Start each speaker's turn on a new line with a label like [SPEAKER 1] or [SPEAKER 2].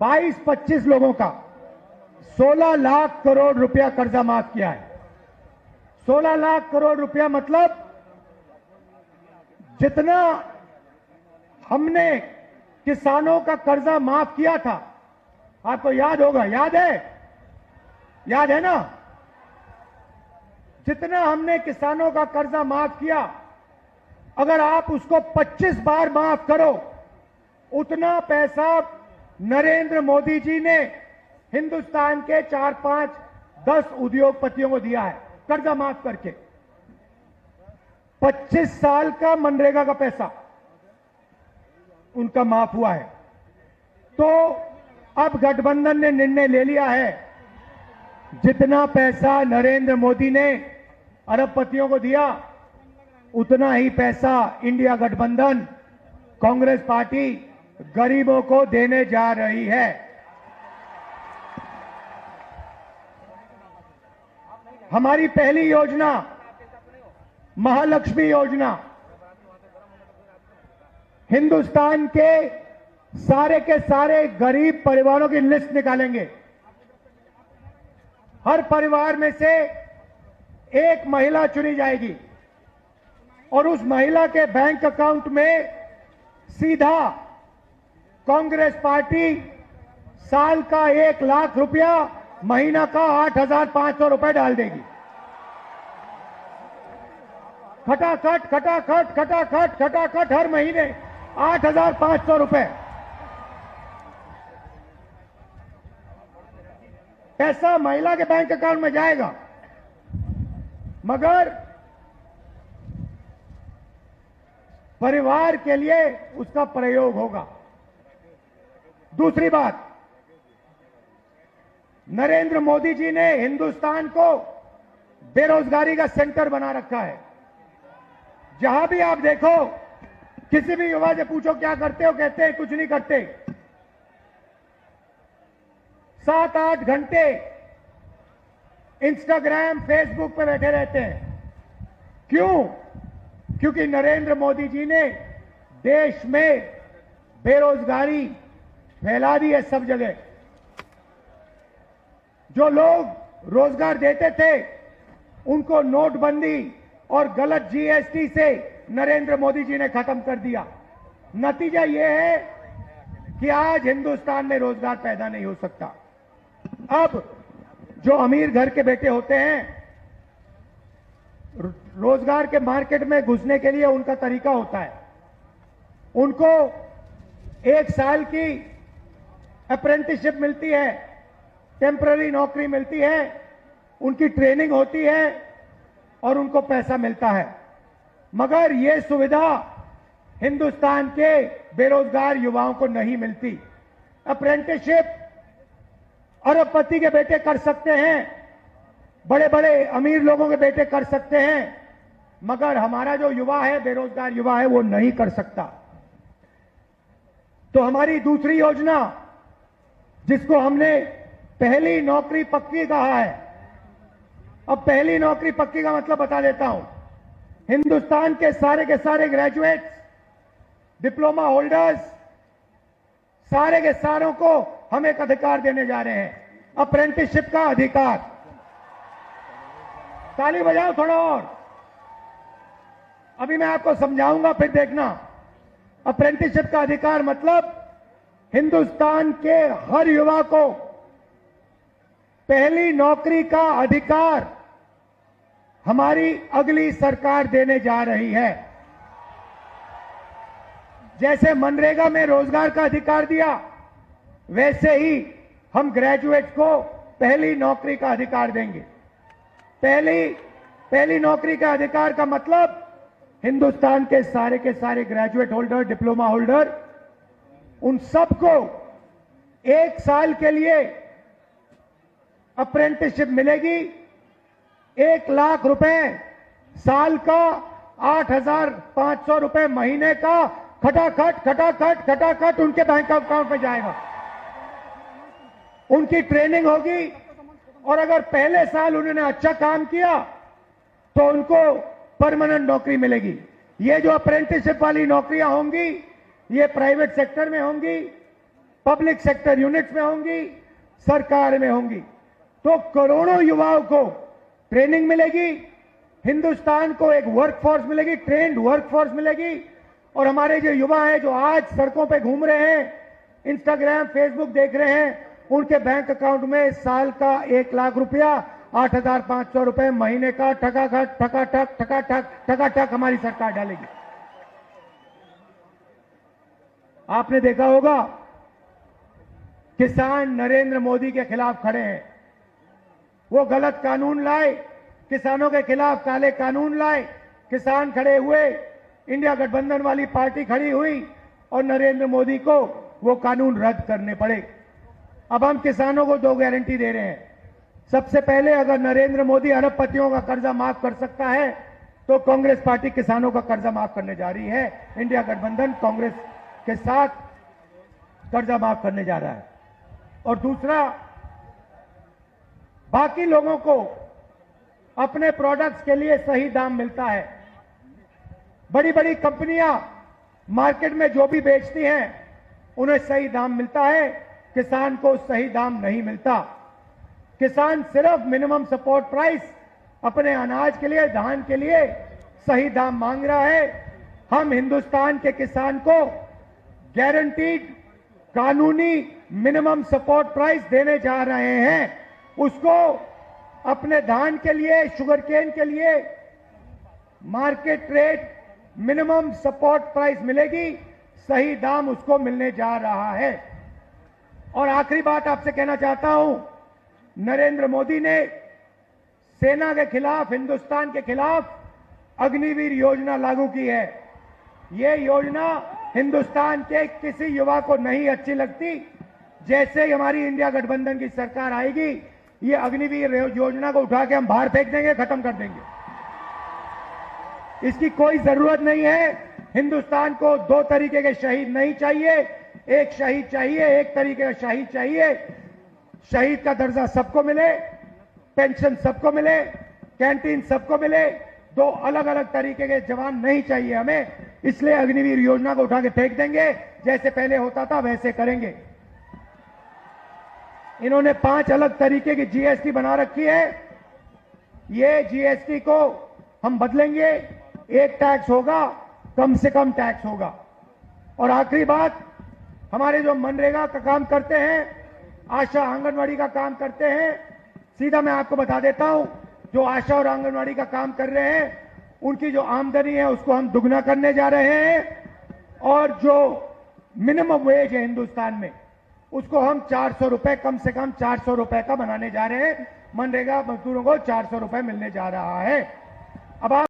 [SPEAKER 1] 22-25 लोगों का 16 लाख करोड़ रुपया कर्जा माफ किया है। 16 लाख करोड़ रुपया मतलब जितना हमने किसानों का कर्जा माफ किया था, आपको याद होगा, याद है ना? जितना हमने किसानों का कर्जा माफ किया, अगर आप उसको 25 बार माफ करो, उतना पैसा नरेंद्र मोदी जी ने हिंदुस्तान के 4-5-10 उद्योगपतियों को दिया है कर्जा माफ करके। 25 साल का मनरेगा का पैसा उनका माफ हुआ है। तो अब गठबंधन ने निर्णय ले लिया है, जितना पैसा नरेंद्र मोदी ने अरबपतियों को दिया, उतना ही पैसा इंडिया गठबंधन कांग्रेस पार्टी गरीबों को देने जा रही है। हमारी पहली योजना महालक्ष्मी योजना, हिंदुस्तान के सारे गरीब परिवारों की लिस्ट निकालेंगे। हर परिवार में से एक महिला चुनी जाएगी और उस महिला के बैंक अकाउंट में सीधा कांग्रेस पार्टी साल का 1 लाख रुपया, महीना का 8,500 रुपए डाल देगी। खटाखट खटाखट खटाखट खटाखट हर महीने 8,500 रुपए पैसा महिला के बैंक अकाउंट में जाएगा, मगर परिवार के लिए उसका प्रयोग होगा। दूसरी बात, नरेंद्र मोदी जी ने हिंदुस्तान को बेरोजगारी का सेंटर बना रखा है। जहां भी आप देखो, किसी भी युवा से पूछो क्या करते हो, कहते हैं कुछ नहीं करते। 7-8 घंटे इंस्टाग्राम फेसबुक पे बैठे रहते हैं। क्यों? क्योंकि नरेंद्र मोदी जी ने देश में बेरोजगारी फैला दी है सब जगह। जो लोग रोजगार देते थे, उनको नोटबंदी और गलत जीएसटी से नरेंद्र मोदी जी ने खत्म कर दिया। नतीजा यह है कि आज हिंदुस्तान में रोजगार पैदा नहीं हो सकता। अब जो अमीर घर के बेटे होते हैं, रोजगार के मार्केट में घुसने के लिए उनका तरीका होता है, उनको 1 साल की अप्रेंटिसशिप मिलती है, टेम्पररी नौकरी मिलती है, उनकी ट्रेनिंग होती है और उनको पैसा मिलता है। मगर यह सुविधा हिंदुस्तान के बेरोजगार युवाओं को नहीं मिलती। अप्रेंटिसशिप अरबपति के बेटे कर सकते हैं, बड़े बड़े अमीर लोगों के बेटे कर सकते हैं, मगर हमारा जो युवा है, बेरोजगार युवा है, वो नहीं कर सकता। तो हमारी दूसरी योजना, जिसको हमने पहली नौकरी पक्की कहा है, अब पहली नौकरी पक्की का मतलब बता देता हूं। हिंदुस्तान के सारे ग्रेजुएट्स, डिप्लोमा होल्डर्स, सारे के सारों को हम एक अधिकार देने जा रहे हैं, अप्रेंटिसशिप का अधिकार। ताली बजाओ थोड़ा और, अभी मैं आपको समझाऊंगा, फिर देखना। अप्रेंटिसशिप का अधिकार मतलब हिंदुस्तान के हर युवा को पहली नौकरी का अधिकार हमारी अगली सरकार देने जा रही है। जैसे मनरेगा में रोजगार का अधिकार दिया, वैसे ही हम ग्रेजुएट को पहली नौकरी का अधिकार देंगे। पहली नौकरी का अधिकार का मतलब हिंदुस्तान के सारे ग्रेजुएट होल्डर, डिप्लोमा होल्डर, उन सबको 1 साल के लिए अप्रेंटिसशिप मिलेगी। 1 लाख रुपए साल का, 8,500 रुपए महीने का, खटाखट खटाखट खटाखट उनके बैंक अकाउंट में जाएगा। उनकी ट्रेनिंग होगी और अगर पहले साल उन्होंने अच्छा काम किया तो उनको परमानेंट नौकरी मिलेगी। ये जो अप्रेंटिसशिप वाली नौकरियां होंगी, ये प्राइवेट सेक्टर में होंगी, पब्लिक सेक्टर यूनिट्स में होंगी, सरकार में होंगी, तो करोड़ों युवाओं को ट्रेनिंग मिलेगी, हिंदुस्तान को एक वर्कफोर्स मिलेगी, ट्रेंड वर्कफोर्स मिलेगी। और हमारे जो युवा हैं जो आज सड़कों पे घूम रहे हैं, इंस्टाग्राम फेसबुक देख रहे हैं, उनके बैंक अकाउंट में साल का 1 लाख रुपया, 8,500 रुपए महीने का ठकाठक ठकाठक ठकाठक ठकाठक हमारी सरकार डालेगी। आपने देखा होगा किसान नरेंद्र मोदी के खिलाफ खड़े हैं, वो गलत कानून लाए, किसानों के खिलाफ काले कानून लाए, किसान खड़े हुए, इंडिया गठबंधन वाली पार्टी खड़ी हुई और नरेंद्र मोदी को वो कानून रद्द करने पड़े। अब हम किसानों को 2 गारंटी दे रहे हैं। सबसे पहले, अगर नरेंद्र मोदी अरबपतियों का कर्जा माफ कर सकता है तो कांग्रेस पार्टी किसानों का कर्जा माफ करने जा रही है। इंडिया गठबंधन कांग्रेस के साथ कर्जा माफ करने जा रहा है। और दूसरा, बाकी लोगों को अपने प्रोडक्ट्स के लिए सही दाम मिलता है। बड़ी बड़ी कंपनियां मार्केट में जो भी बेचती हैं उन्हें सही दाम मिलता है, किसान को सही दाम नहीं मिलता। किसान सिर्फ मिनिमम सपोर्ट प्राइस अपने अनाज के लिए, धान के लिए सही दाम मांग रहा है। हम हिंदुस्तान के किसान को गारंटीड कानूनी मिनिमम सपोर्ट प्राइस देने जा रहे हैं। उसको अपने धान के लिए, शुगर केन के लिए market rate minimum support price मिलेगी, सही दाम उसको मिलने जा रहा है। और आखिरी बात आपसे कहना चाहता हूं, नरेंद्र मोदी ने सेना के खिलाफ, हिंदुस्तान के खिलाफ अग्निवीर योजना लागू की है। ये योजना हिंदुस्तान के किसी युवा को नहीं अच्छी लगती। जैसे ही हमारी इंडिया गठबंधन की सरकार आएगी, ये अग्निवीर योजना को उठा के हम बाहर फेंक देंगे, खत्म कर देंगे। इसकी कोई जरूरत नहीं है। हिंदुस्तान को 2 तरीके के शहीद नहीं चाहिए, एक शहीद चाहिए, एक तरीके का शहीद चाहिए। शहीद का दर्जा सबको मिले, पेंशन सबको मिले, कैंटीन सबको मिले। 2 अलग अलग तरीके के जवान नहीं चाहिए हमें। इसलिए अग्निवीर योजना को उठा के फेंक देंगे, जैसे पहले होता था वैसे करेंगे। इन्होंने 5 अलग तरीके की जीएसटी बना रखी है। ये जीएसटी को हम बदलेंगे, एक टैक्स होगा, कम से कम टैक्स होगा। और आखिरी बात, हमारे जो मनरेगा का काम करते हैं, आशा आंगनवाड़ी का काम करते हैं, सीधा मैं आपको बता देता हूं, जो आशा और आंगनवाड़ी का काम कर रहे हैं उनकी जो आमदनी है उसको हम दुगना करने जा रहे हैं। और जो मिनिमम वेज है हिंदुस्तान में, उसको हम 400 रुपए, कम से कम 400 रुपए का बनाने जा रहे हैं। मनरेगा मजदूरों को 400 रुपए मिलने जा रहा है। अब आप